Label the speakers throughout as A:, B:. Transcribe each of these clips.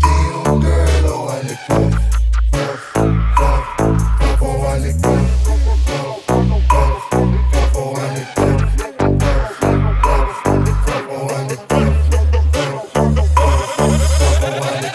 A: Latino girl, oh I lick puff, puff, puff, puff, oh I lick puff, puff, puff, puff, oh I lick puff, puff, puff, puff, oh I lick puff, puff, puff, puff, oh I lick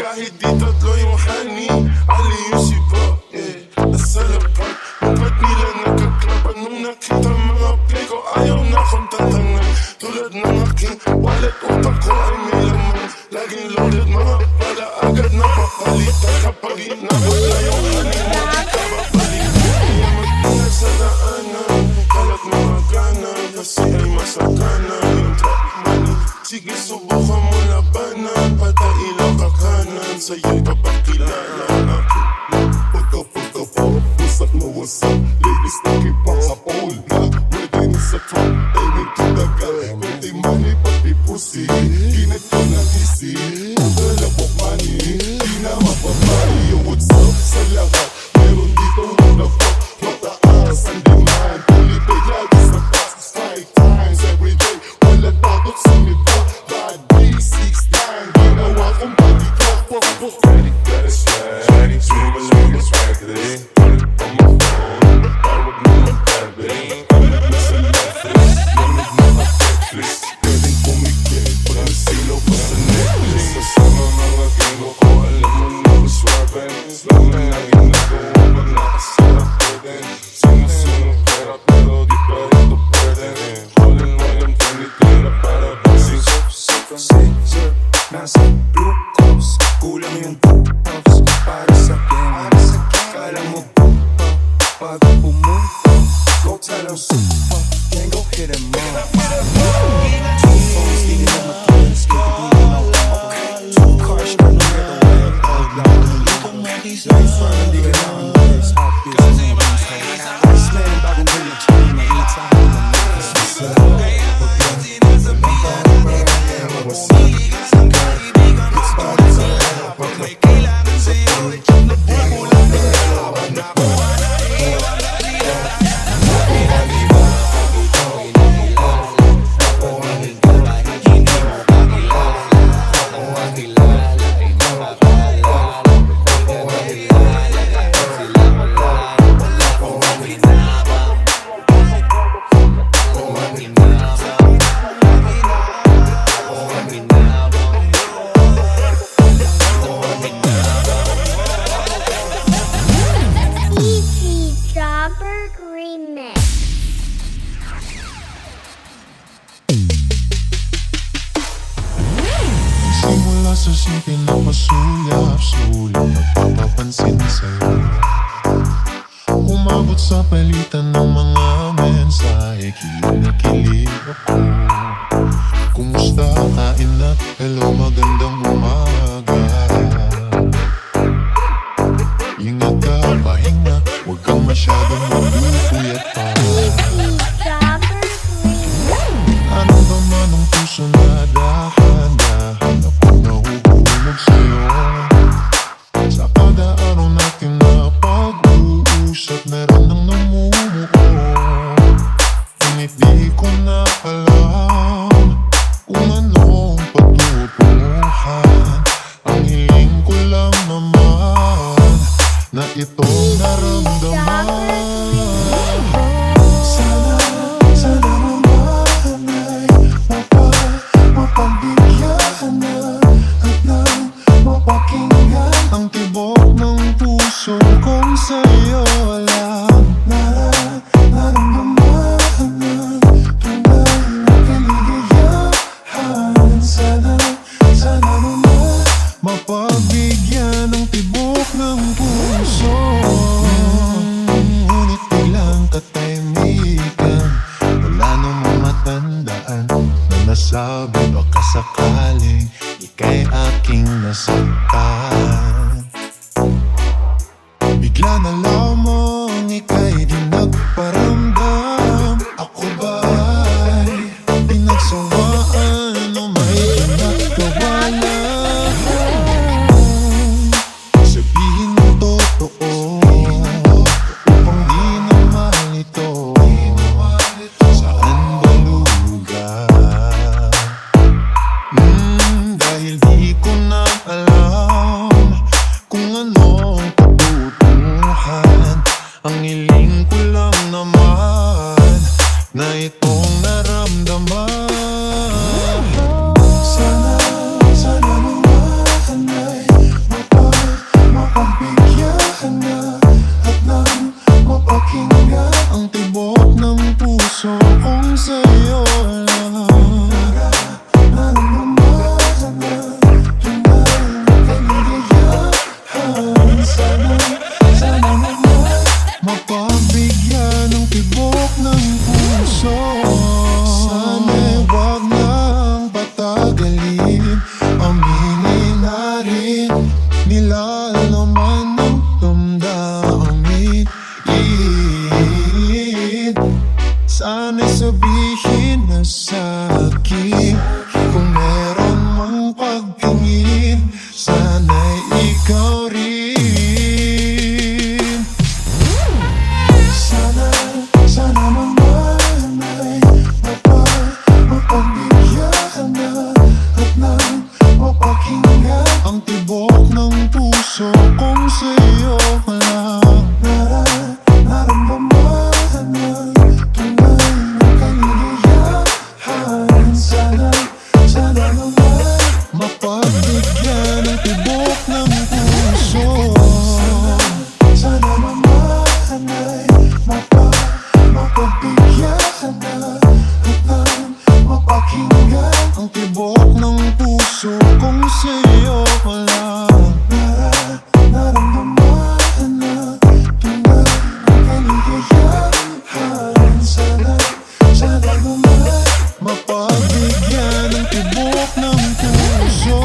A: kahit di tatlo yung honey, aliw si ba, nasa lapat. Ba't nila nagkaklapan nung nakita mga play ko? Ayaw na akong tatangan, tulad ng aking wallet. Utak ko ay may laman, laging loaded. Mga pala agad na papalitan kapag inabot na yung honey mo, di ka babalik. Kaya mag-ingat sa daanan, kalat mga ganan, kasi ay masakana yung trap money. Sige, subukan mo labanan, patailaw ka kanan, sa'yo'y kapakilala ako. Pagka-pagka-po, wasak na wasak, ladies nakipak sa pole. Black wedding sa trap, aiming to the guy. Pwede money, pati pussy, ginit ko na easy. Pagkalabok money, di na mapapay. Yo, what's up sa lahat? Meron dito muna po, mataas ang demand. Kulipay lagi sa taas, 5 times every day. Wala takot sumita, bad B69. Ginawa kong body talk, pok-pok. Ready, got a swag, swimming in my swag today. Put it on my phone, tawag mo magtabi. Kalit na sa Netflix, lamig na ka-Netflix. Pwedeng kumikit, pag silaw pa sa necklace. Kasama mga genggo ko, alam mo na maswagan. Lang na lang ginagawa pag nakasarap pwede. Sinusunod pera pero di pa rin to pwede. Holding walang tinitira para basing Caesar, nasa blue cups, kulang yung 2 puffs para sa game. Kala mo pupa, pag pumunta, go tell them super, then go hit them up. 2 phones, di nila makilang, skip di nila mawak. 2 cars, ka nung get away, all black. Life fun, di ka na ang best, hot business. Iceman, bagong bilang chain, nakita ko na Memphis. What's up?
B: Simula sa sipin na pasulap-sulap, nagpapapansin sa'yo. Umabot sa palitan ng mga mensahe, kilig na kilig ako. Kumusta, kain na, hello, magandang umaga. Ingat ka, pahinga, huwag kang masyadong magpupuyat pa. Ano ba man ang puso na dahan-dahan ako nahuhulog sa'yo? Sa kada araw natin na pag-uusap, meron nang namumuo. Ngunit di ko na alam kung anong patutunguhan. Ang hiling ko lang naman na itong naramdaman. sakaling ika'y aking nasaktan. Bigla na lamang ika'y di nagparamdam. Ako ba'y pinagsawaan o may ginagawa lang? Sabihin mo totoo upang di na malito. Saan ba lugar? Dahil di ko na alam kung anong patutunguhan. Ang hiling ko lang naman na itong naramdaman. Sana naman ay mapagbigyan na at nang mapakinggan ang tibok ng puso kong sa'yo lang. Nararamdaman na tunay na kaligayahan. Sana naman mapagbigyan ng tibok ng puso. Sana'y wag nang patagalin. Aminin na rin nilalaman ng damdamin. Sana'y sabihin na sa'kin kung meron mang pagtingin. Sana'y ikaw rin. Sana naman ay mapagbigyan na at nang mapakinggan ang tibok ng puso kong sa'yo lang. Nararamdaman na tunay na kaligayahan. Sana naman mapagbigyan ang tibok ng puso. Sana naman ay mapagbigyan na at nang mapakinggan ang tibok ng puso kung sa'yo lang. Nararamdaman na tunay na kaligayahan. Sana naman mapagbigyan ang tibok ng puso.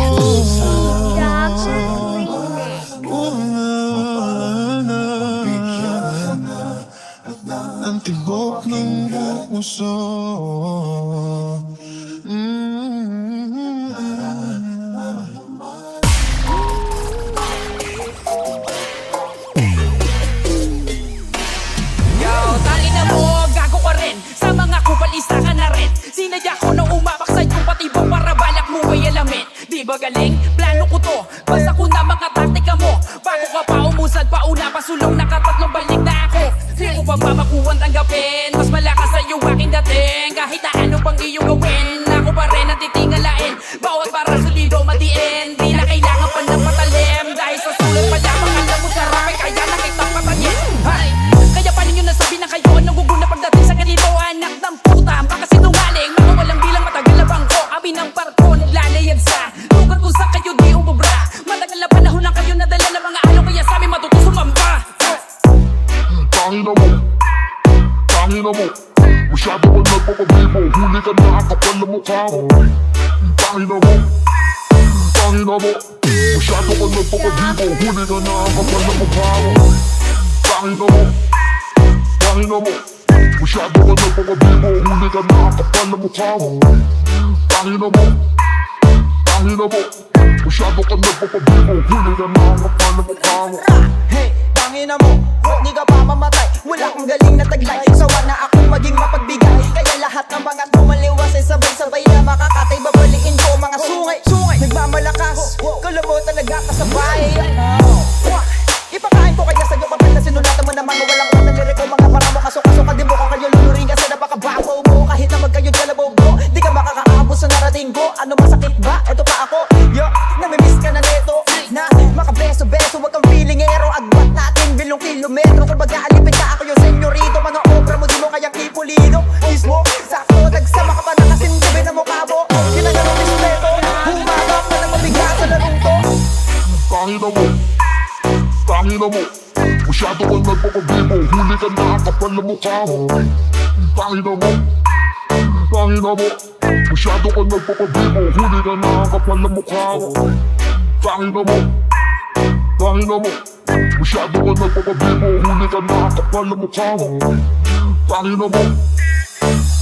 B: Ang tibok ng puso.
C: Yo, tangina mo, gago ka rin. Sa mga kupalista ka na rin. Sinadya ko na umapak sa iyong patibok para balak mo ay alamin. Di ba galing? Plano ko to. Basta ko na mga taktika mo. Bago ka pa umusad, pauna pasulong, nakatatlong balik na ako. Di ko pa mamakuhan tanggapin. Mas malakas sa iyo aking dating. Kahit na ano pang iyong gawin, ako pa rin ang titingalain. Bawat para solido matiin. Di na kailangan pa ng patalim. Dahil sa sulat pa lamang alam mo sarap ay kaya na kitang patayin. Hay! Kaya pa ninyo nasabi na kayo nangguguna pagdating sa ganito. Anak ng puta, baka sinungaling. Mga walang bilang matagal na bangko. Abi ng parko, naglalayag sa lugar kung saan kayo di umubra. Matagal na panahon lang kayo nadala ng mga along. Kaya sa amin matuto sumamba.
A: Tangina mo, masyado ka nagpapabibo. Huli ka na ang kapal na mukha mo. Tangina mo, masyado ka nagpapabibo. Huli ka na ang kapal na mukha mo. Tangina mo, masyado ka nagpapabibo. Huli ka na ang kapal na mukha mo. Tangina mo, masyado ka nagpapabibo. Huli ka na ang kapal na mukha mo.
D: Hey, tangina mo, di ka pa mamatay. Wala akong galing na taglay. Sawa na akong maging mapagbigay. Kaya lahat ng mga tumaliwas ay sabay-sabay na makakatay. Babaliin ko mga sungay. Nagmamalakas, kalabo talaga kasabay. Ipakain ko kaya sa'yo papel na sinulatan mo na mga walang unang lirik ko. Mga para mo kaso-kaso ka, di mo ka kayo luluring kasi napakababaw mo. Kahit na magkayo kalabo bro, di ka makakaabot sa narating ko. Ano masakit ba? Eto pa ako, yo, namimiss ka na neto. Na makabeso-beso, wag kang feelingero. Agbat natin bilong kilometro. Kung mag-aalipin ka ako yung senyorito. Mga obra mo di mo kayang ipulido. Mismo, sakto, nagsama ka pa na kasindubi na mukha mo. Ginagano respeto, humagap ka na mabigat sa larong to.
A: Tangina mo, masyado ka nagpapabibo. Huli ka na ang kapal na mukha mo. Tangina mo, masyado Masyado ka nagpapabibo, huli ka na ang kapal na mukha mo. Tangina mo, tangina mo. Masyado ka nagpapabibo, huli ka na ang kapal na mukha mo. Tangina mo,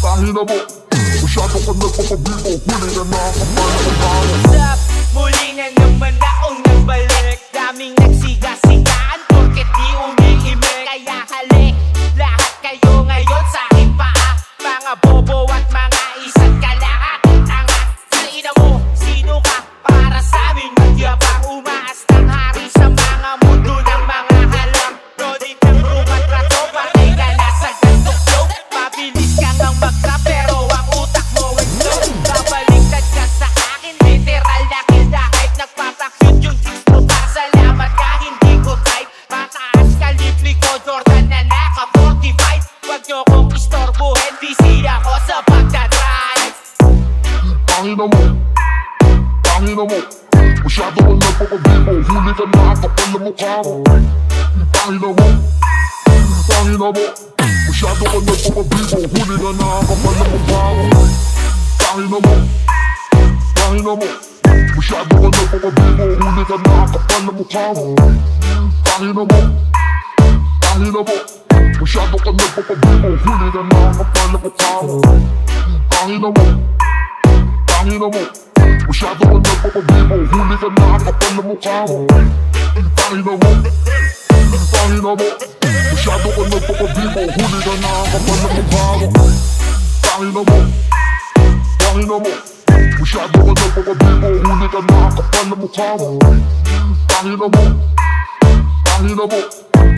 A: tangina mo. Masyado ka nagpapabibo, huli ka na ang kapal na mukha mo.
E: Stop, muli na naman akong nagbalik. Daming nagsiga-sigaan porket di umiimik. Kaya halik, lahat kayo ngayon sa aking paa. Mga bobo at mga isang kalahati tanga. Salina mo, sino ka para sa amin magyabang? Umaas ng hari sa mga mundo ng mga halang. Rodi kang rumat rato, patay ka na sa gantong flow. Mabilis ka ngang mag-rap pero ang utak mo ay slow. Babaliktad ka sa akin, literal na kill the hype. Nagpapakyut yung chicks mo pa, salamat ka hindi ko type. Mataas ka libre ko, Jordan na naka-45. Wag nyo kong istorbohin, busy ako sa pagdadrive.
A: Tangina mo, tangina mo. Masyado ka nagpapabibo, huli ka na ang kapal na mukha mo. Tangina mo, tangina mo. Masyado ka nagpapabibo, huli ka na ang kapal na mukha mo. Tangina mo, tangina mo. Masyado ka nagpapabibo, huli ka na ang kapal na mukha mo. Tangina mo, tangina mo. Masyado ka nagpapabibo, huli ka na ang kapal na mukha mo. Tangina mo, tangina mo. Masyado ka nagpapabibo, huli ka na ang kapal na mukha mo. Tangina mo, tangina mo. Masyado ka nagpapabibo, huli ka na ang kapal na mukha mo. Tangina mo, tangina mo. Masyado ka nagpapabibo, huli ka na ang kapal na mukha mo. Tangina mo, tangina mo.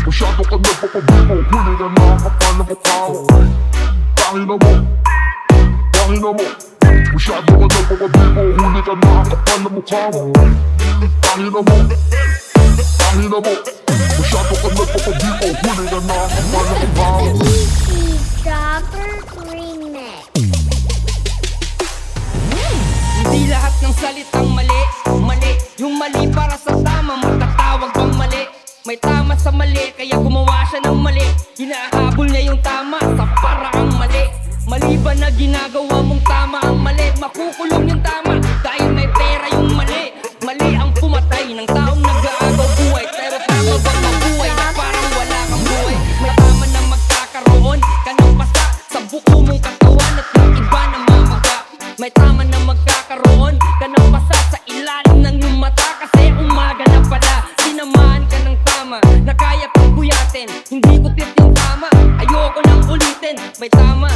A: Masyado ka nagpapabibo, huli ka na ang kapal na mukha mo. Tangina mo, tangina mo. Masyado ka nagpapabibo, huli ka na ang kapal na mukha mo. Tangina mo, tangina mo. Masyado ka nagpapabibo, huli ka na ang kapal na mukha mo.
F: Dapper Remix.
C: Hindi lahat ng salitang mali, mali. Yung mali para sa tama, magtatawag bang mali? May tama sa mali, kaya gumawa siya ng mali. Hinahabol niya yung tama sa paraang mali. Mali ba na ginagawa mong tama ang mali? Makukulong yung tama dahil may pera yung mali. Mali ang pumatay ng taong nag-aagaw buhay. Pero tama bang mabuhay na parang wala kang buhay? May tama na magkakaroon ka ng pasa sa buko mong katawan at yung iba na mamaga. May tama na magkakaroon ka ng pasa sa ilalim ng iyong mata kasi umaga na pala. Sinamahan ka ng tama na kaya pang buyatin. Hindi ko tip yung tama, ayoko nang ulitin. May tama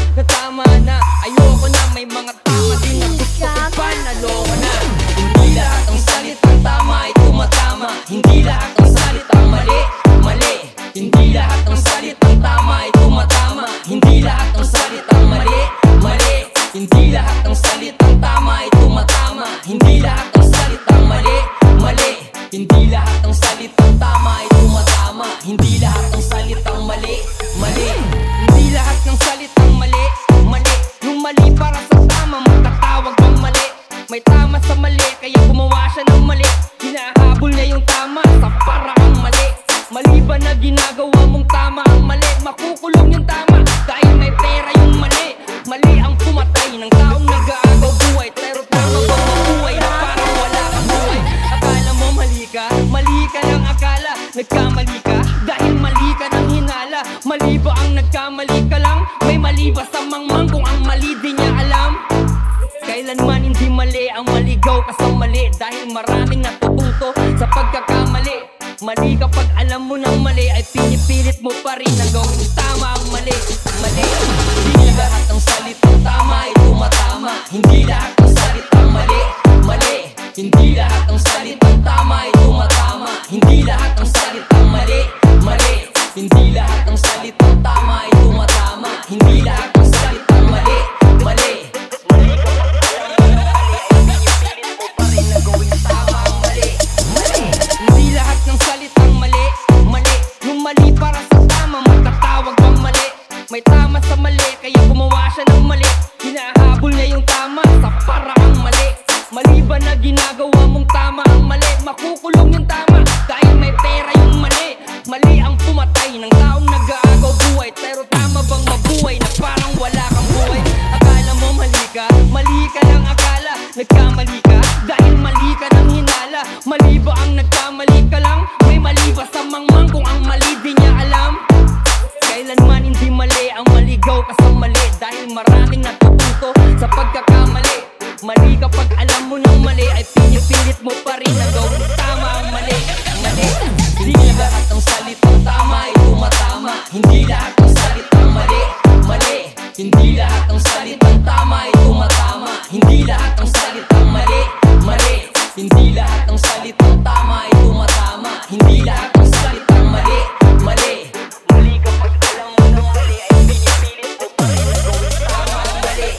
C: na, ayoko na. May mga tama din na gusto ko pa, naloko na. Hindi lahat ng salitang tama ay tumatama. Hindi lahat ng salitang mali, mali. Hindi lahat ng salitang tama ay tumatama. Hindi lahat ng salitang mali, mali. Hindi lahat ng salitang tama ay tumatama. Hindi lahat ng salitang mali, mali. Hindi lahat ng salitang tama ay tumatama. Hindi lahat ng salitang mali, mali. Hindi lahat ng salitang mali, mali. Yung mali para sa tama, magtatawag bang mali? May tama sa mali, kaya gumawa siya ng mali. Hinahabol niya yung tama sa paraang mali. Mali ba na ginagawa mong tama ang mali? Makukulong yung tama dahil may pera yung mali. Mali ang pumatay ng taong nag-aagaw buhay. Pero tama bang mabuhay na parang wala kang buhay? Akala mo mali ka ng akala. Nagkamali ka dahil mali ka ng hinala. Mali ba ang nagkamali ka lang? May mali ba sa mangmang kung ang mali di niya alam? Kailanman hindi mali ang maligaw ka sa mali. Dahil maraming natututo sa pagkakamali. Mali kapag alam mo ng mali ay pinipilit mo pa rin na gawin tama ang mali, mali. Hindi lahat ng salitang tama ay tumatama. Hindi lahat ng salitang mali, mali. Hindi lahat ng salitang tama ay tumatama. Hindi lahat ng salitang mali, mali. Hindi lahat ng salitang tama ay tumatama. Hindi lahat ng salitang mali, mali. Hindi lahat ng salitang mali, mali. Yung mali para sa tama, magtatawag bang mali? May tama sa mali, kaya gumawa siya ng mali. Hinahabol niya yung tama sa paraang mali. Mali ba na ginagawa mong tama ang mali? Makukulong yung tama dahil may pera yung mali. Mali ang pumatay ng taong nag-aagaw buhay. Pero tama bang mabuhay na parang wala kang buhay? Akala mo mali ka ng nagkamali ka dahil mali ka ng hinala. Mali ba ang nagkamali ka lang? May mali ba sa mangmang kung ang mali di niya alam? Kailanman hindi mali ang maligaw ka sa mali, dahil maraming natututo sa pagkakamali. Mali kapag alam mo ng mali ay pinipilit mo pa rin na gawin tama ang mali. Mali, hindi lahat ng salitang tama ay tumatama. Hindi lahat ng salitang mali, mali. Hindi lahat ng salitang tama ay tumatama. Hindi lahat ng salitang mali, mali. Hindi lahat ng salitang tama ay tumatama. Hindi lahat ng salitang mali, mali. Mali kapag alam mo ng mali ay pinipilit mo pa rin na gawin tama ang mali.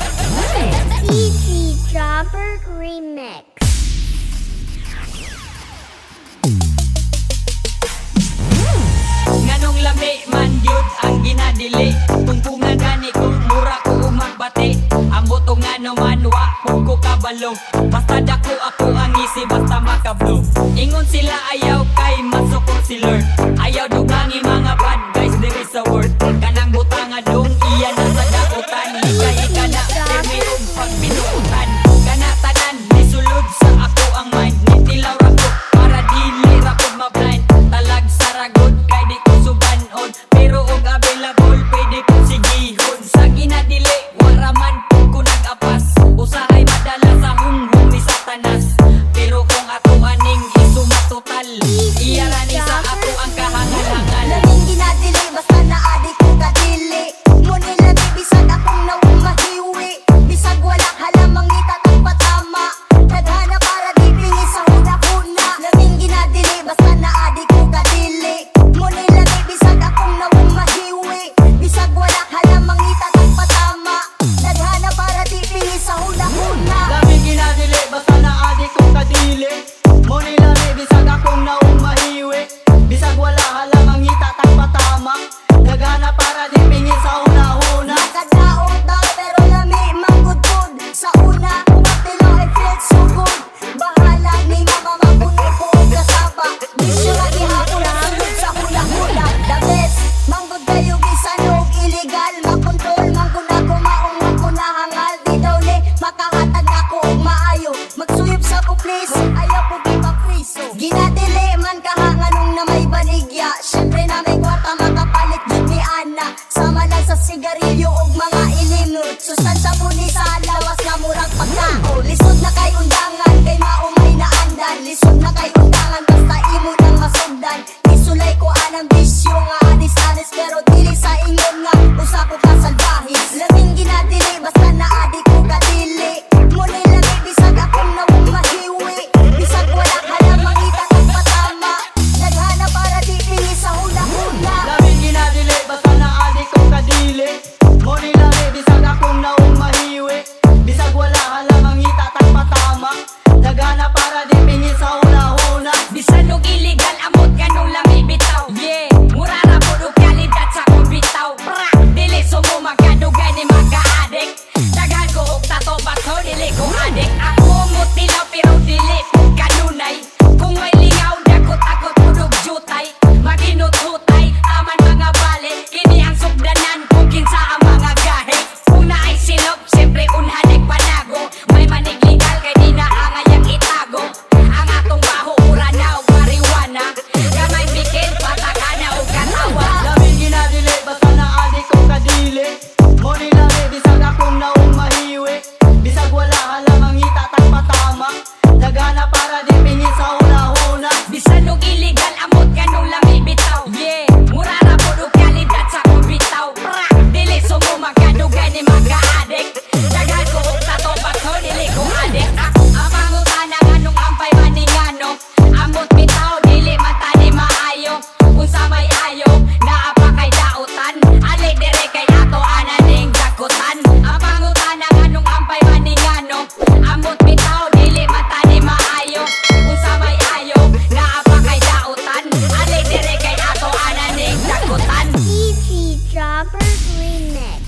F: CC Jobber Remix.
C: Nganong lami man yun ang ginadili. Tungtungan gani kung mura ko umagbati. Ang butong nga naman wa kung ko kabalo. Basta dako ako ang isi basta makablo. Ingon sila ayaw kay masukor si Lord. Ayaw dugangi mga bad guys diri sa world. Kanang butanga dong iya na sa dakutan. Ikay ka na termium pag binuutan. Kana tanan nisulod sa ako ang mind. Nitilaw ra ko para dili ra ko mablind. Talag saragod kay di ko subanon. Pero og available pwede ko sigihon. Sa ginadili waraman ko nag-apas. Usahay madala sa hunghong ni Satanas. Pero kung ato aning isumatotal, iyarani sa ato ang kahangal-hangal.
D: Laming ginadili basta naadi ko kadili. Ngunit labi bisag akong naumahiwi. Bisag wala halamang itatang patama. Tadhana para di pingi sa huna-huna. Laming ginadili basta naadi ko kadili. Ngunit labi bisag akong naumahiwi. Bisag wala halamang itatang patama. Tadhana para di pingi sa huna-huna.
G: Laming ginadili basta naadi ko kadili. Muni lami bisag akong naong mahiwi. Bisag wala halamang itatang patama. Nagana para di pingi sa una-una.
D: Nakadaot daw pero lami manggudgud. Sa una, umatilo I feel so good. Bahala ni mama mapuno ko og kasaba. Bisyo nga gihapon ang sunod sa hula-hula. The best, manggud kayo bisan og illegal. Makontrol manggud ako maong makunahangal. Di daw ni makahatag ako og maayo. Magsuyop sa ko please, ayaw ko di mapriso. Ginadili man kahanganong na may baligya. Syempre na may kwarta makapalit jud ni Ana. Sama lang sa sigarilyo og mga ilimnot. Sustansya po ni sa lawas nga murang pagkao. Lisod na kay undangan kay maumay na andan. Lisod na kay undangan basta imo nang masugdan. Isulay ko anang bisyo nga anis-anis pero dili sa ingon nga usa ko ka salbahis. Laming ginadili basta naadi ko kadili. Muni lami bisag akong nawong mahiwi. Bisag wala halamang itatang patama. Naghana para di pingi sa hula-hula.
G: Laming ginadili basta naadi ko kadili. Muni lami bisag akong naong mahiwi. Bisag wala halamang itatang patama. Nagana para di pingi sa una-una.
C: Bisan og illegal amot kanong lami bitaw. Yeah, mura ra pud og kalidad sa kong bitaw. Pra, dili sumo magkadugay ni magka-addict. Daghan ko og tato bato dili ko addict. Ako mutilaw pero dili pud kanunay. Kung may lingaw dakot akot pud og jutay. Maginut-hutay aman mga bale. Kini ang sugdanan kung kinsa ang mga gahe. Kung naay silop, siyempre unhanig panago. May manig legal kay di na angayang itago. Ang atong baho ura na og marijuana. Gamay bikil patakana og katawa.
G: Laming ginadili basta naadi ko kadili. Muni lami bisag akong naong mahiwi. Bisag wala halamang itatang patama. Nagana para di pingi sa una-una.
C: Bisan og illegal amot kanong lami bitaw. Yeah, mura ra pud og kalidad sa kong bitaw. Pra, dili sumo magkadugay ni magka-addict. Daghan ko og tato bato dili ko addict. Ako ang pangutana nganong ampay maningano. Amot bitaw dili man tani maayo. Unsa may ayo naa pa kay dautan. Ali dire kay ato ananing dakutan. Ang pangutana nganong ampay maningano. Amot bitaw dili man tani maayo. Unsa may ayo naa pa kay dautan. Ali dire kay ato ananing dakutan.
F: CC Jobber Remix.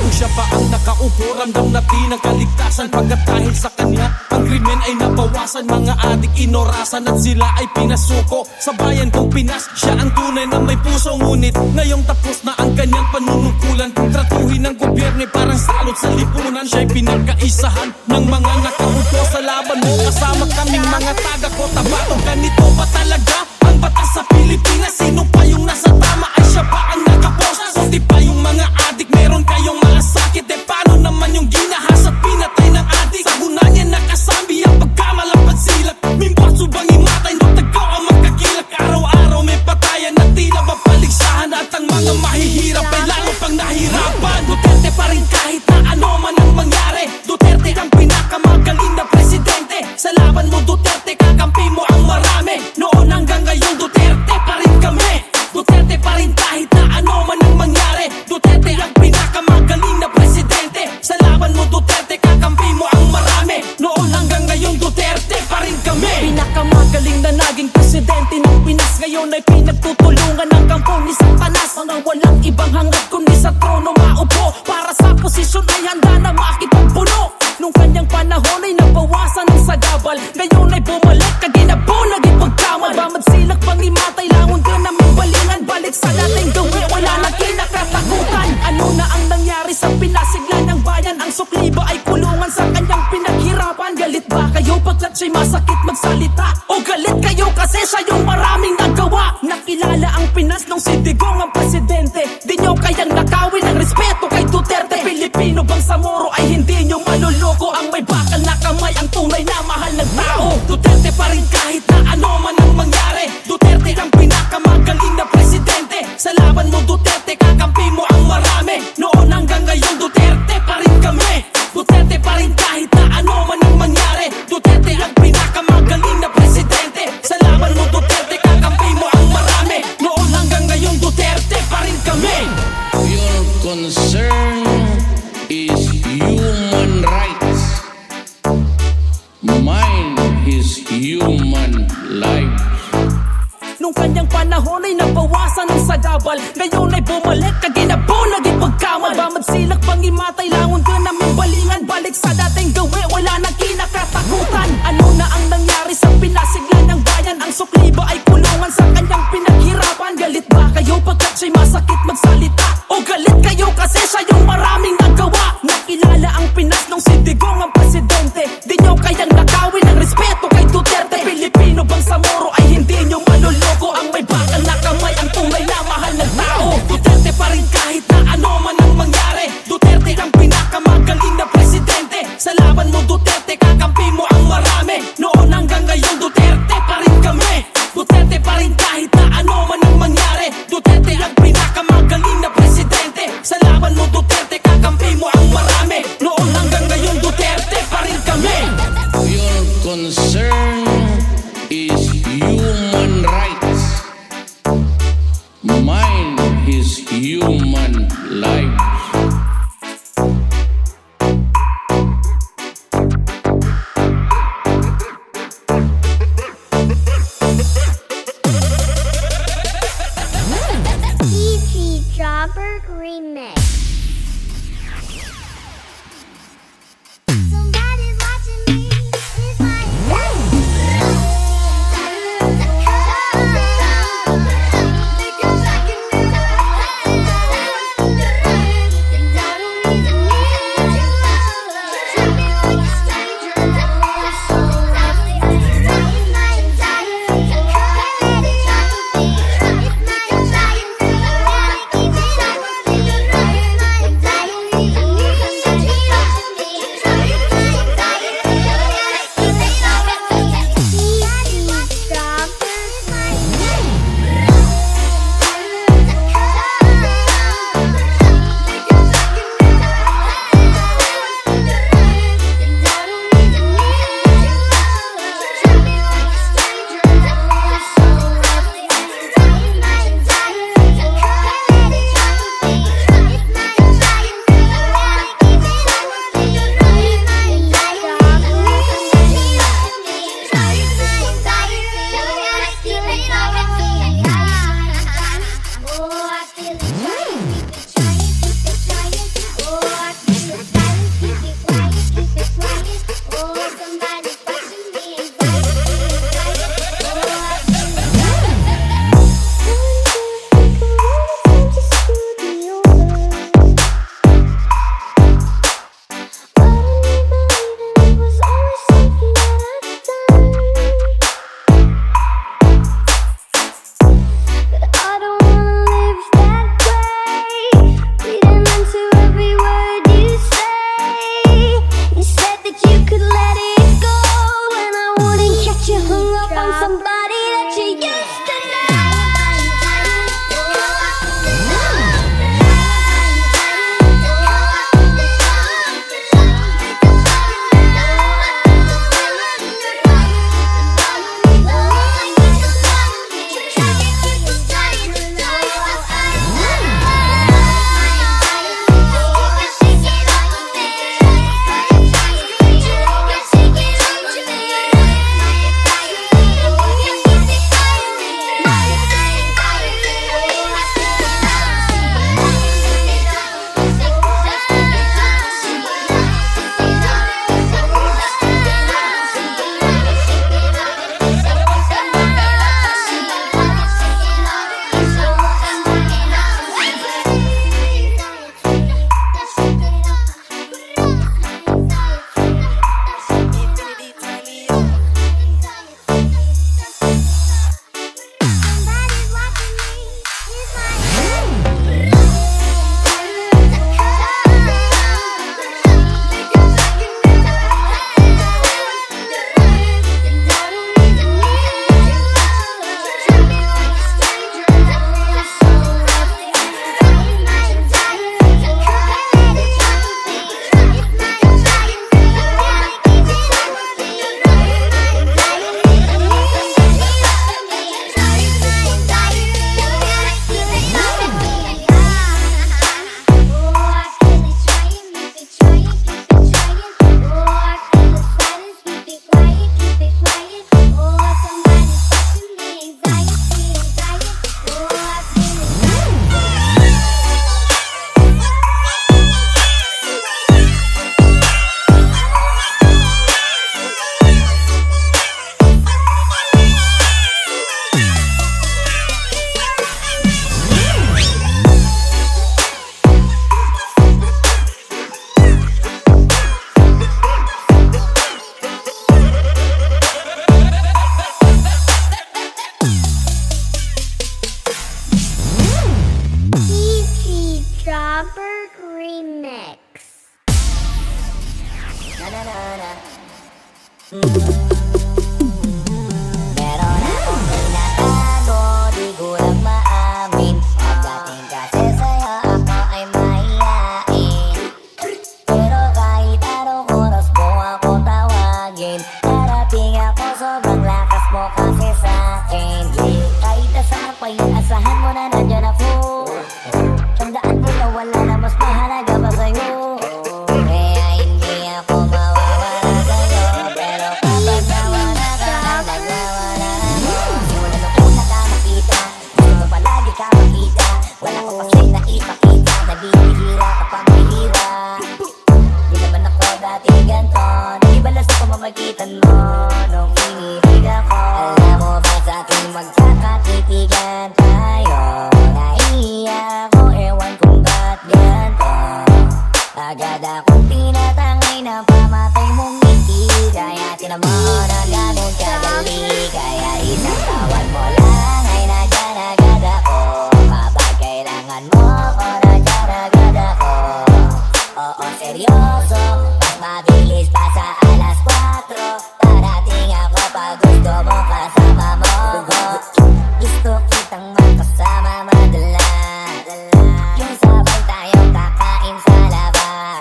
H: Kung siya pa ang nakaupo, ramdam natin ang kaligtasan. Pagkat dahil sa kanya, ang krimen ay nabawasan, mga adik inorasan at sila ay pinasuko. Sa bayan kong Pinas, siya ang tunay na may puso. Ngunit ngayong tapos na ang kanyang panunungkulan, tratuhin ng gobyerno ay parang salot sa lipunan. Siya'y pinagkaisahan ng mga nakaupo sa laban mo. Kasama kaming mga taga Cotabato. Ganito ba talaga ang batas sa Pilipinas? Sino pa yung nasa tama ay siya ba ang nakaposas? Kundi pa yung mga adik, meron kayong malasakit. E paano naman yung ginahas at pinatay ng adik? Sa gunanya nakasambi ang pagkamalapad silak. Mimbaso bang imatay no tagaw ang magkakilak? Araw-araw may patayan na tila ba paligsahan. At ang mga mahihirap ay lalo pang nahirapan. Duterte pa rin kahit na ano man ang mangyari. Duterte ang pinakamagaling na presidente. Sa laban mo Duterte, kakampi mo ang marami. Noon hanggang ngayon Duterte pa rin kami. Duterte pa rin kahit na ano man ang mangyari. Duterte ang pinakamagaling na presidente. Sa laban mo Duterte, kakampi mo ang marami. Noon hanggang ngayon Duterte pa rin kami. Pinakamagaling na naging presidente ng Pinas. Ngayon ay pinagtutulungan ng kampong ni Satanas. Mga walang ibang hangad kundi sa trono maupo. Para sa posisyon ay handa na makipagpuno. Nung kanyang panahon ay nabawasan ng sagabal. Ngayon ay bumalik kaginabo, naging pagkamal. Bamad silak pang imatay, langon ka naming balingan. Balik sa dating gawi, wala na kinakatakutan. Ano na ang nangyari sa pinasigla ng bayan? Ang sukli ba ay kulungan sa kanyang pinaghirapan? Galit ba kayo pagkat siya'y masakit magsalita? O galit kayo kasi siya yung maraming nagawa? Nakilala ang Pinas nung si Digong ang presidente. Di nyo kayang nakawin ang respeto kay Duterte. Pilipino bang sa Moro ay hindi nyo maluloko? Ang may bakal na kamay ang tunay na mahal ng tao. Duterte pa rin kahit na ano man ang mangyari. Duterte ang pinakamagaling na presidente. Sa laban mo Duterte, kakampi mo ang marami. Noon hanggang ngayon Duterte pa rin kami. Duterte pa rin kahit na ano man ang mangyari. Duterte ang pinakamagaling na presidente. Sa laban mo Duterte, kakampi mo ang marami. Noon hanggang ngayon Duterte pa rin kami.
I: Your concern is human rights. Mine is human life.
H: Nung kanyang panahon ay nabawasan ng sagabal. Ngayon ay bumalik kaginabo, naging pagkamal. Bamad silak pang imatay, langon ka naming balingan. Balik sa dating gawi, wala nang kinakatakutan. Ano na ang nangyari sa pinasigla ng bayan? Ang sukli ba ay kulungan sa kanyang pinaghirapan? Galit ba kayo pagkat siya'y masakit magsalita? O galit kayo kasi siya yung maraming nagawa? Nakilala ang Pinas nung si Digong ang presidente. Di nyo kayang nakawin ang respeto kay Duterte. Pilipino bang sa Moro ay hindi nyo maluloko? Ang may bakal na kamay ang tunay na mahal ng tao. Duterte pa rin kahit na ano man ang mangyari. Duterte ang pinakamagaling na presidente. Sa laban mo Duterte, kakampi mo ang marami. Noon hanggang ngayon Duterte pa rin kami. Duterte pa rin kahit na ano man ang mangyari. Duterte ang pinakamagaling na presidente. Sa laban mo Duterte, kakampi mo ang marami. Noon hanggang ngayon Duterte pa rin kami.
I: Your concern
J: Meron akong tinatago, di ko lang maamin. Pagdating kasi sa'yo, ako ay mahihain. Pero kahit anong oras mo ako tawagin, darating ako, sobrang lakas mo kasi sa'kin. Kahit nasaan pa yun, asahan mo na nandyan ako. Tandaan mo na wala na mas mahalaga pa sa'yo. Kaya hindi ako mawawala sa'yo. Pero kapag nawala ka, nagwawala ako. Simula nung una ka makita, gusto mo palagi ka makita. Wala ko kasi naipakita, nabibihira ka pang bihira. Di naman ako dati ganto, nagibala sa pamamagitan mo nung kinilig ako. Alam mo ba sa ating magkakatitigan tayo? Naiiyak ako, ewan kung ba't ganto. Agad akong tinatangay na pamatay mong ngiti. Kaya tinamaan na ganun kadali. Kaya isang tawag mo lang ay nandyan agad ako. Kapag kailangan mo ako, nandyan agad ako. Oo, seryoso, mas mabilis pa sa alas 4. Darating ako pag gusto mo kasama mo ko. Gusto kitang makasama madalas. Yung sabay tayong kakain sa labas.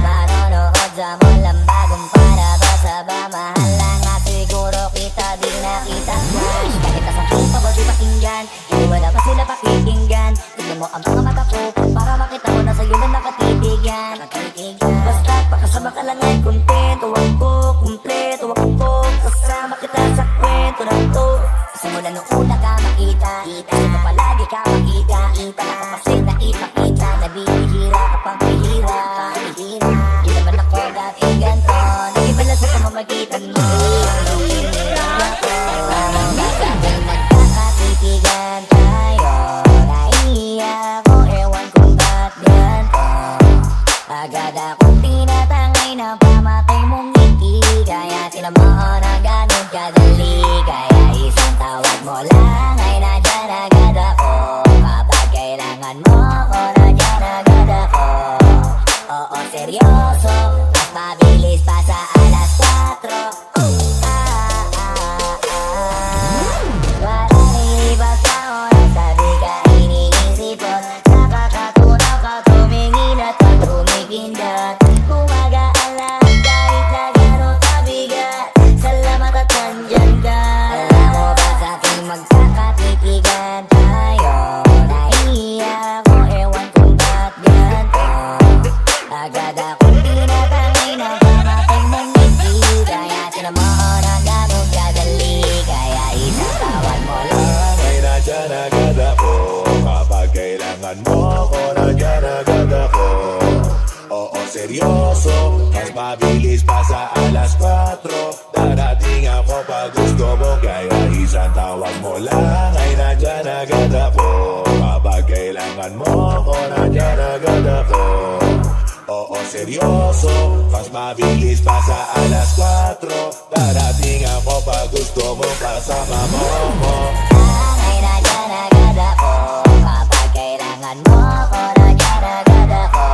J: Manonood sa mulang bagong palabas-aba. Mahal lang nga siguro kita di nakita flash. Kahit nasampung pa ba di pakinggan, hindi wala pa sila pakikinggan. Tignan mo ang mga mata ko para makita mo na sa'yo na nakatitigan. Basta pakasama ka lang ay kontento ako, kumpleto ako. Kasama kita sa kwento na to. Simula nung una ka makita, gusto mo palagi ka makita. Wala ko kasi naipakita, nabibihira ka pang bihira. Di naman ako dati ganto, nagibala sa pamamagitan mo. Alam ba sa ating nagkakatitigan tayo? Naiiyak ako, ewan kung ba't ganto. Agad akong tinatangay na pamatay mong ngiti. Kaya tinamaan na ganun kadali. Kaya isang tawag mo lang ay nandyan agad ako. Kapag kailangan mo ako, nandyan agad ako. Oo, seryoso, mas mabilis pa sa alas 4. Wala nilibas na oras, sabi ka iniisipon. Nakakatunaw ka tumingin at pag tumikindat. Gumagaan lang kahit na gano'n kabigat. Salamat at nandyan ka. Alam mo ba sa ating magkakatitigan tayo? Naiiyak ako, ewan kung ba't ganto. Agad akong tinatangay na pamatay mong ngiti. Kaya tinamaan na gano'n kadali. Kaya isang tawag mo lang
B: Ay nandyan agad ako. Kapag kailangan mo ako, nandyan agad ako. Oo, seryoso, mas mabilis pa sa alas 4. Darating ako pag gusto mo. Kaya isang tawag mo lang ay nandyan agad ako. Kapag kailangan mo ako, nandyan agad ako. Oo, seryoso, mas mabilis pa sa alas 4. Darating ako pag gusto mo kasama mo ko.
J: ay nandyan agad ako. Kapag kailangan mo ako, nandyan agad ako.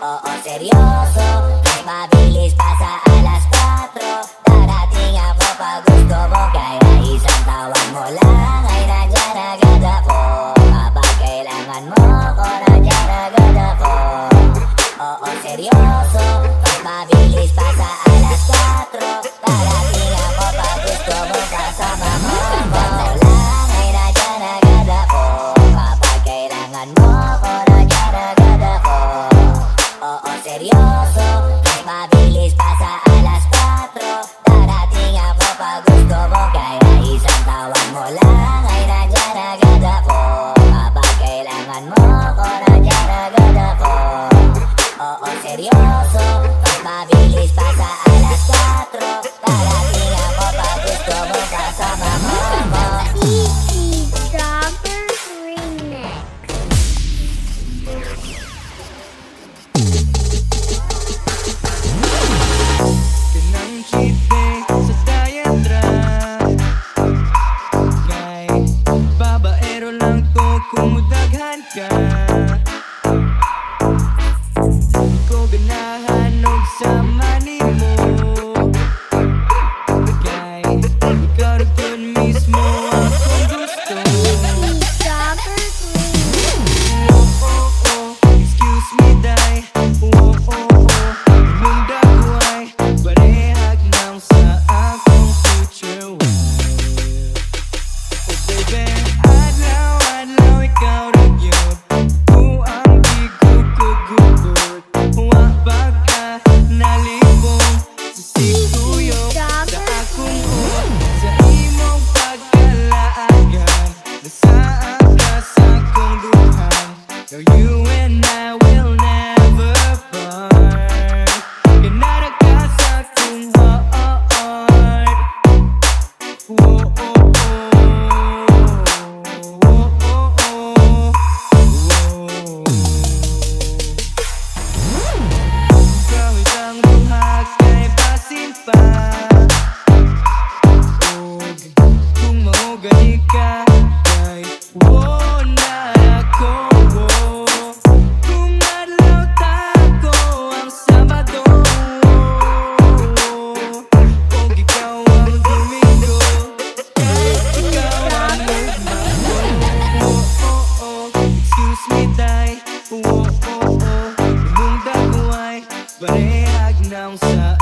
J: Oo, seryoso, mas mabilis pa sa alas 4. Darating ako pag gusto mo. Kaya isang tawag mo lang ay nandyan agad ako. Kapag kailangan mo ako, nandyan agad ako. Oo, seryoso, mas mabilis pa sa alas 4. Darating ako pag gusto mo kasama mo ko. Lang ay nandyan agad ako. Kapag kailangan mo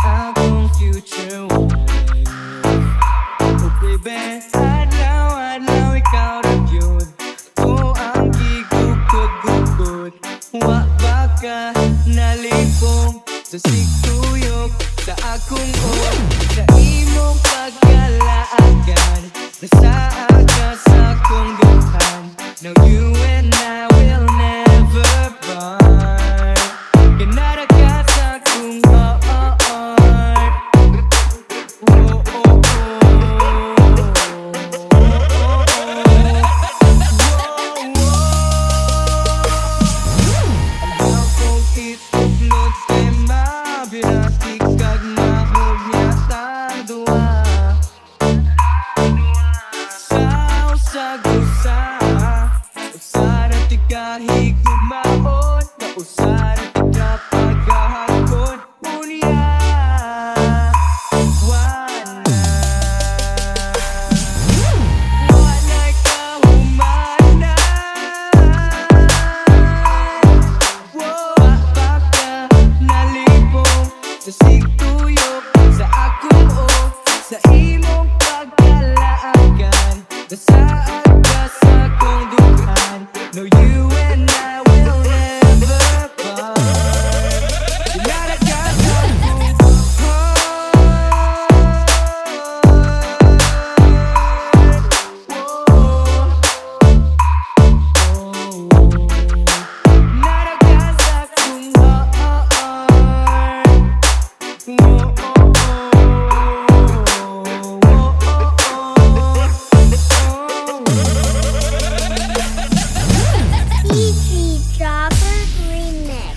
G: akong future wife. Oh baby, adlaw ikaw ra gyud. Ako ang gigugod-gugod. Wa ba ka nalipong sa sigtuyok sa akong sa imong pagkalaagan. Nasaa ka sa akong duhan. Now you and I will never part. Kanara ka sa akong heart. Oh, oh, Ang akong ituklod kay mabirati kag mahog niya tang duwa. Usara ti kahigugmaon, na usara ti kapagahakon. Unya, walay kahumanan. Wa ka nalipong sa sigtuyok sa akong sa imong pagkalaagan. Nasaan ka sa akong dugan. No, you and I will never part. Kinara ka sa akong Nara ka sa akong
F: DJ Dropper Remix.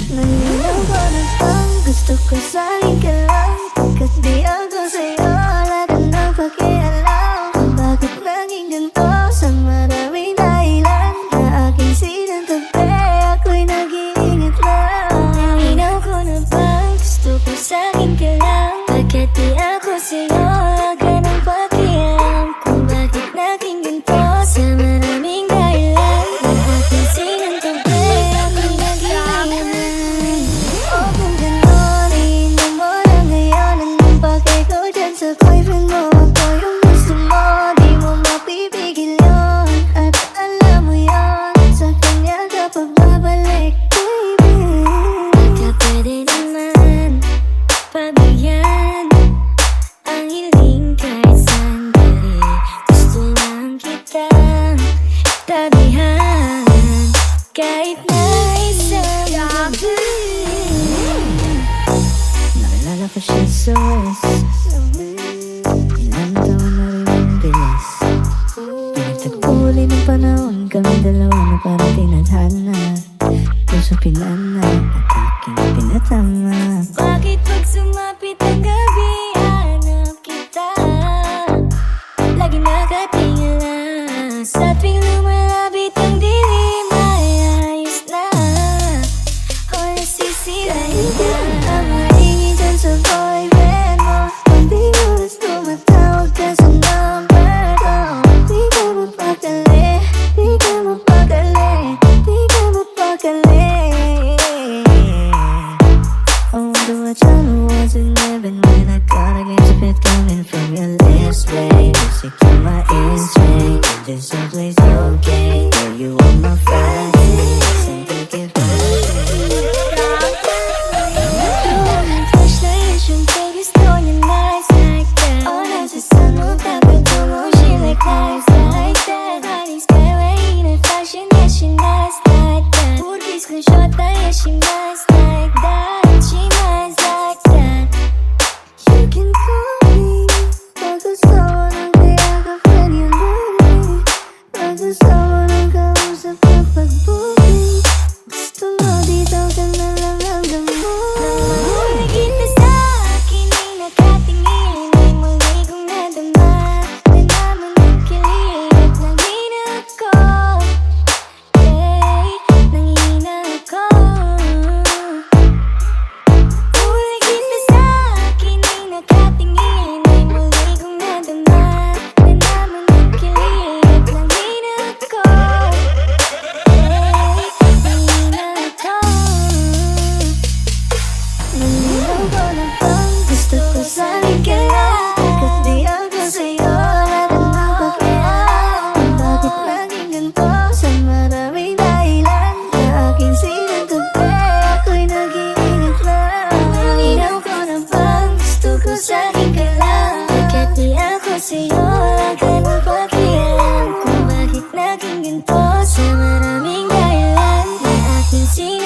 K: Nanilaw ko na bang gusto ko saling ka lang. Pagkat di ako sa'yo, wala ka na pakialam. Kung bakit naging ganito sa maraming dahilan. Na aking sinantabi, ako'y nag-iingat lang. Nanilaw ko na bang gusto ko saling ka lang. Pagkat di ako sa'yo, wala ka na pakialam. Kung bakit naging ganito sa maraming dahilan. Na aking sinantabi, ako'y nag-iingat lang. O kung gano'n, iinom mo na ngayon. Anong pake ko dyan sa boyfriend mo? Ako yung gusto mo, di mo mapipigil yun. At alam mo yun, sa kanya ka pagbabalik, baby. Baka pwede naman pabayan ang hiling kahit sandali. Gusto lang kitang tabihan kahit na isang gabi. Nakilala ko siya sa West. Ilang taon na rin ang bilis. Pinagtagpuli ng panahon kami dalawa na parang tinadhana. Puso pinana at aking pinatama. Bakit pag sumapit ang gabi, hanap kita? Lagi nakatingala. Sa tuwing lumalapit ang dilim, ay ayos na. O nasisirain ka. Ang maingin dyan sa boyfriend mo. Kung di oras tumatawag ka sa number ko. Di ka mapakali, di ka mapakali, di ka mapakali. I wonder what channel was it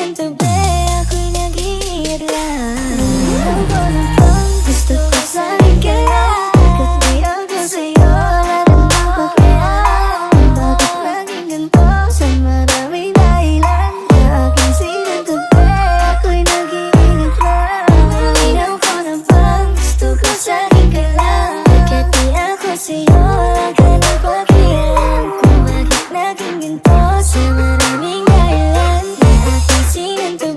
K: ganito be, ako'y nag-iingat lang. Alam ko na bang gusto ko sa'kin ka lang. Kahit di ako sa'yo, wala rin ang pakialam. Bakit naging ganito sa maraming dahilan? Na aking sinuntobe, ako'y nag-iingat lang. Malinaw ko na bang gusto ko sa'kin ka lang. Kahit di ako sa'yo, wala ka ng pakialam. Kung bakit naging ganito sa maraming dahilan. Na aking sinuntobe,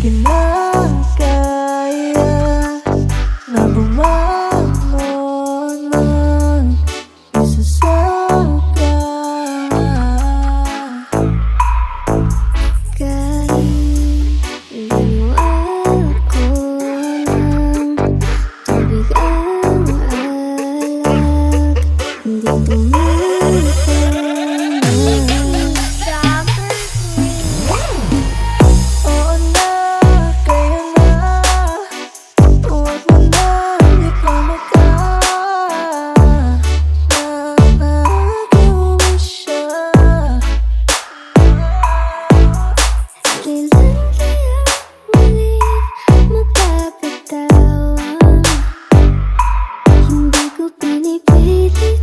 K: di na kaya na bumangon mag-isa sa kahit mo ako ng tubig ang alak, hindi tumitinig. Oo na, kaya na, huwag mo na ipamata na nagawa siya. Kailan kaya muli magpapatawan? Hindi ko pinipilit,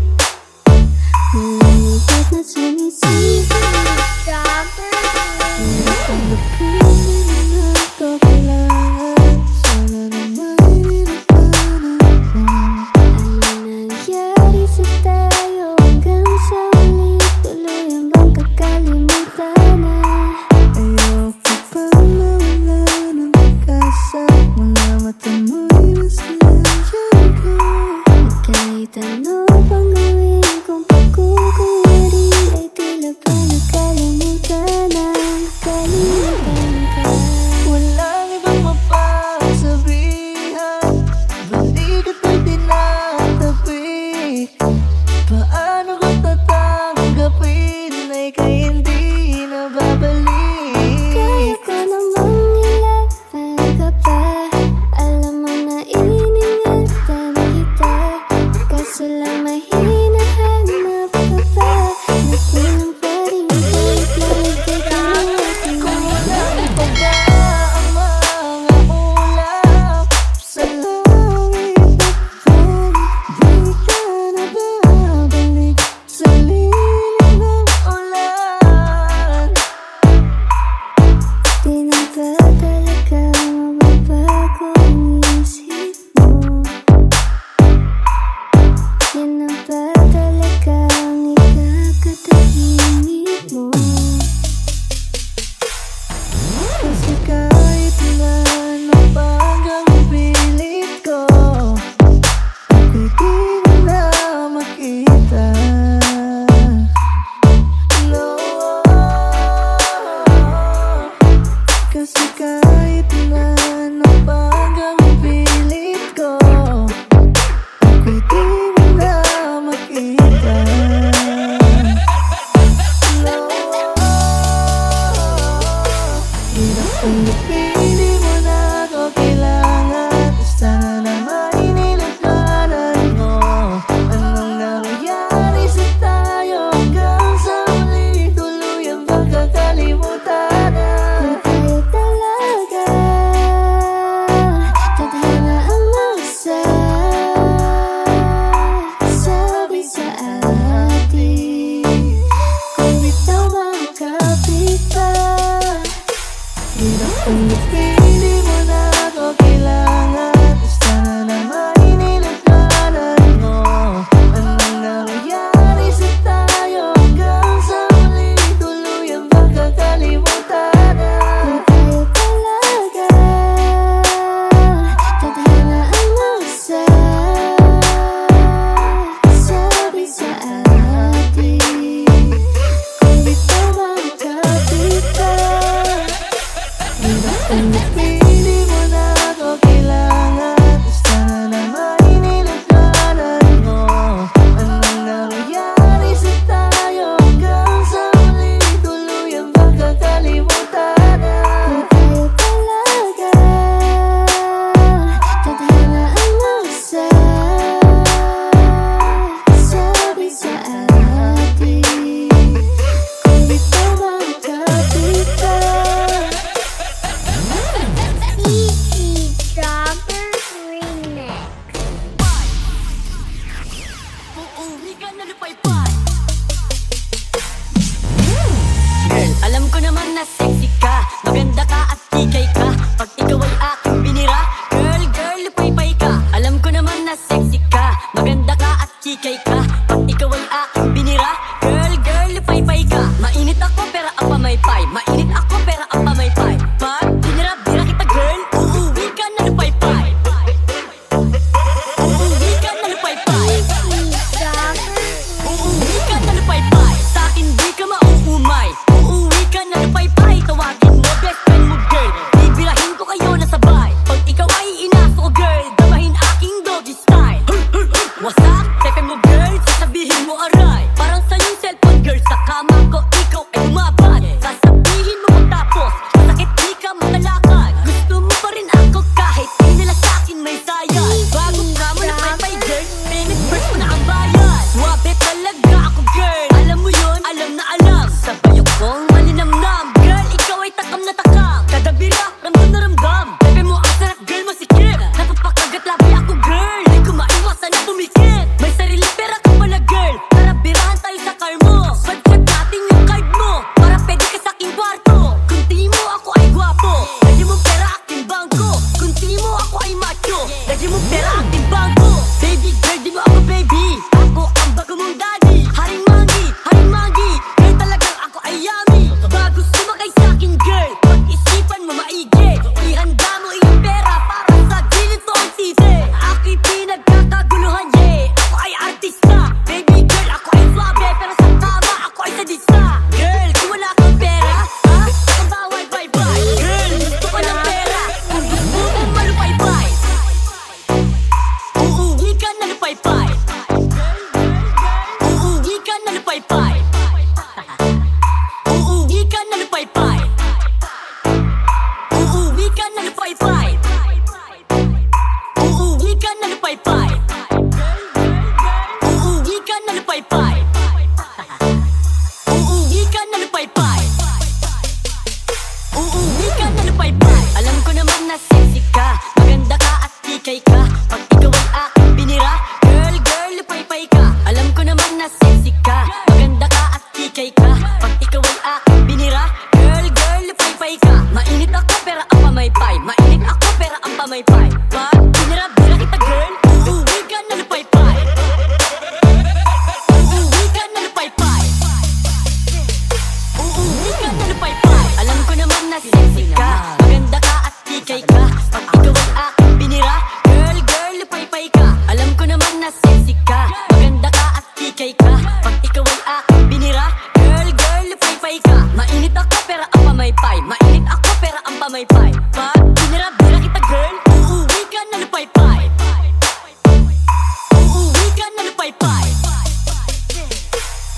K: nalilipad na sumisipit. Tanggapin na ito kailangan, sana naman nilipanaw mo. Ano nangyari sa tayo hanggang sa huli, tuluyan bang kakalimutan na? Ayoko pang mawala ng pag-asa, mga mata mo'y nasayang ko. Kahit ano pang gawin kung pagkukuwari ay tila ba nakalimutan na, kalimutan ka. Walang ibang mapasabihan, balik at may tinatabi. Paano ko tatanggapin ay kay hindi na babalik? Kaya ko namang ilaban ka pa, alam mo na iningatan kita, kaso lang may hinahanap ka pa, na kulang pa rin balik-balik kay kalimutan. Kung wala pa ba ang mga ulap sa langit at buwan, di ka na babalik sa lilim ng ulan. Di na ba talaga mababago ang isip mo? Yan na ba talaga ang ikakatahimik mo? Kasi kahit na ano pang gawin ko, ako'y di mo na makita. No. Kasi kahit na ano pang gawin ko, ako'y di mo na makita. No. Hirap tanggapin, di mo na ako kailangan, basta na naman inilagkanan mo. Anong nangyari sa tayo hanggang sa huli, tuluyan ba kakalimutan na? Kung tayo talaga, tadhana ang magsasabi sa atin, kung bitaw makapit pa. Hirap tanggapin, di mo na ako kailangan, basta na naman inilagkanan mo. Anong nangyari sa tayo hanggang sa huli, tuluyan ba kakalimutan na? Kung tayo talaga, tadhana ang magsasabi sa atin, kung bitaw makapit pa. Hirap tanggapin, di mo na ako kailangan, basta na naman inilagkanan mo. Anong nangyari sa tayo hanggang sa huli, tuluyan ba kakalimutan na? Kung tayo talaga, tadhana ang magsasabi sa atin, kung bitaw makapit pa.
C: pamaypay. Pag binira-bira kita girl, uuwi ka na lupay-pay. Uuwi ka na lupay-pay. Uuwi ka na lupay-pay. Alam ko naman na sexy ka, maganda ka at tikay ka. Pag ikaw ay aking binira, girl, girl, lupay-pay ka. Alam ko naman na sexy ka, maganda ka at tikay ka. Pag ikaw ay aking binira, girl, girl, lupay-pay ka. Mainit ako pero ang pamaypay. Mainit ako pero ang pamaypay. Pag binira-bira kita girl, uuwi ka na lupay-pay. Uuwi ka na lupay-pay.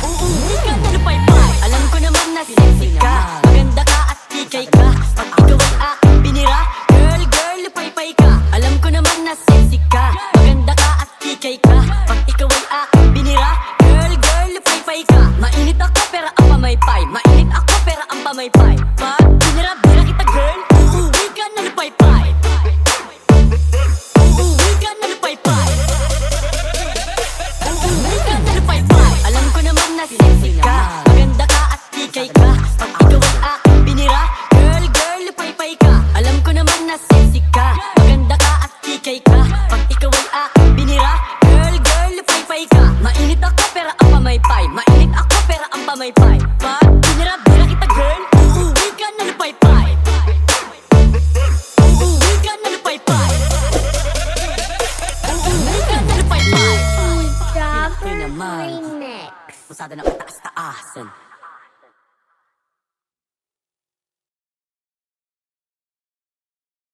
C: Uuwi ka na lupay-pay. Alam ko naman na sexy ka, maganda ka at tikay ka. Pag ikaw ay aking binira, girl, girl, lupay-pay ka. Alam ko naman na sexy ka, maganda ka at tikay ka. Pag ikaw ay aking binira, girl, girl, lupay-pay ka. Mainit ako pero ang pamaypay. Mainit ako pero ang pamaypay. Pag binira-bira kita girl, uuwi ka na lupay-pay. Uuwi ka na lupay-pay. Uuwi ka na lupay-pay. Alam ko naman na sexy ka, maganda ka at tikay ka. Pag ikaw ay aking binira, girl, girl, lupay-pay ka. Alam ko naman na sexy ka, maganda ka at tikay ka. Pag ikaw ay aking binira, girl, girl, lupay-pay ka. Mainit ako pero ang pamaypay. Mainit ako pero ang pamaypay. Pag binira-bira kita girl, uuwi ka na lupay-pay. Uuwi ka na lupay-pay. Uuwi ka na lupay-pay.
F: Dropper
C: naman.
F: Remix.
C: Usada ng kataas-taasan.